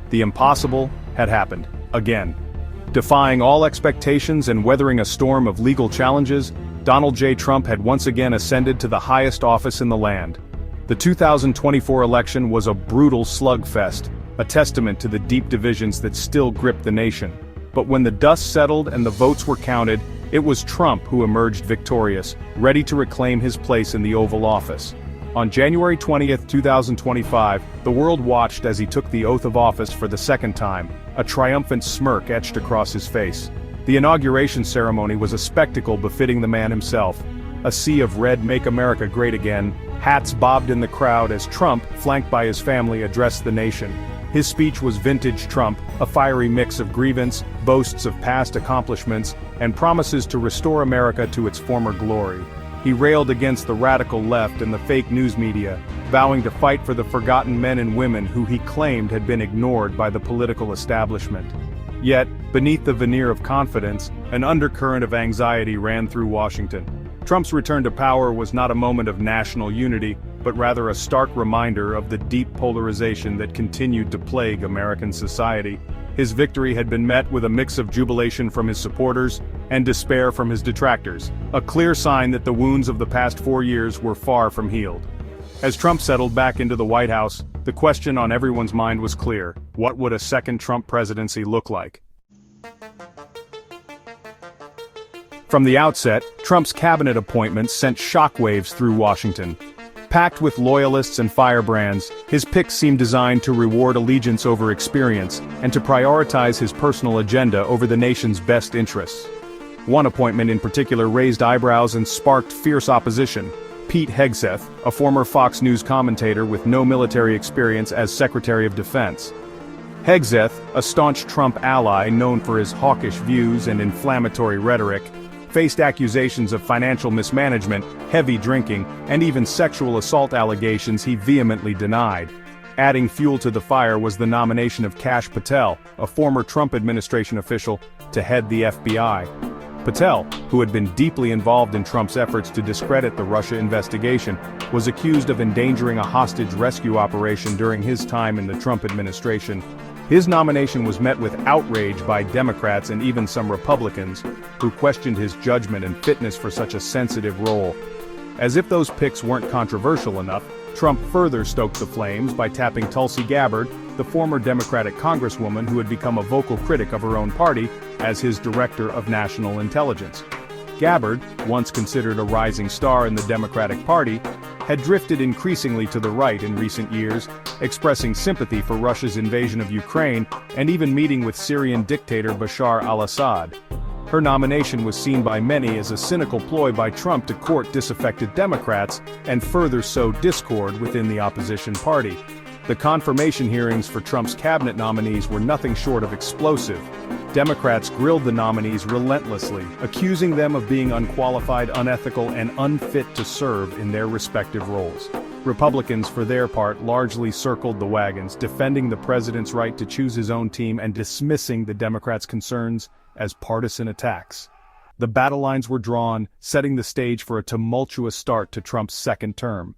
The impossible had happened, again. Defying all expectations and weathering a storm of legal challenges, Donald J. Trump had once again ascended to the highest office in the land. The 2024 election was a brutal slugfest, a testament to the deep divisions that still grip the nation. But when the dust settled and the votes were counted, it was Trump who emerged victorious, ready to reclaim his place in the Oval Office. On January 20, 2025, the world watched as he took the oath of office for the second time, a triumphant smirk etched across his face. The inauguration ceremony was a spectacle befitting the man himself. A sea of red "Make America Great Again" hats bobbed in the crowd as Trump, flanked by his family, addressed the nation. His speech was vintage Trump, a fiery mix of grievance, boasts of past accomplishments, and promises to restore America to its former glory. He railed against the radical left and the fake news media, vowing to fight for the forgotten men and women who he claimed had been ignored by the political establishment. Yet, beneath the veneer of confidence, an undercurrent of anxiety ran through Washington. Trump's return to power was not a moment of national unity, but rather a stark reminder of the deep polarization that continued to plague American society. His victory had been met with a mix of jubilation from his supporters and despair from his detractors, a clear sign that the wounds of the past 4 years were far from healed. As Trump settled back into the White House, the question on everyone's mind was clear: what would a second Trump presidency look like? From the outset, Trump's cabinet appointments sent shockwaves through Washington. Packed with loyalists and firebrands, his picks seemed designed to reward allegiance over experience and to prioritize his personal agenda over the nation's best interests. One appointment in particular raised eyebrows and sparked fierce opposition: Pete Hegseth, a former Fox News commentator with no military experience, as Secretary of Defense. Hegseth, a staunch Trump ally known for his hawkish views and inflammatory rhetoric, faced accusations of financial mismanagement, heavy drinking, and even sexual assault allegations he vehemently denied. Adding fuel to the fire was the nomination of Kash Patel, a former Trump administration official, to head the FBI. Patel, who had been deeply involved in Trump's efforts to discredit the Russia investigation, was accused of endangering a hostage rescue operation during his time in the Trump administration. His nomination was met with outrage by Democrats and even some Republicans, who questioned his judgment and fitness for such a sensitive role. As if those picks weren't controversial enough, Trump further stoked the flames by tapping Tulsi Gabbard, the former Democratic congresswoman who had become a vocal critic of her own party, as his Director of National Intelligence. Gabbard, once considered a rising star in the Democratic Party, had drifted increasingly to the right in recent years, expressing sympathy for Russia's invasion of Ukraine and even meeting with Syrian dictator Bashar al-Assad. Her nomination was seen by many as a cynical ploy by Trump to court disaffected Democrats and further sow discord within the opposition party. The confirmation hearings for Trump's cabinet nominees were nothing short of explosive. Democrats grilled the nominees relentlessly, accusing them of being unqualified, unethical, and unfit to serve in their respective roles. Republicans, for their part, largely circled the wagons, defending the president's right to choose his own team and dismissing the Democrats' concerns as partisan attacks. The battle lines were drawn, setting the stage for a tumultuous start to Trump's second term.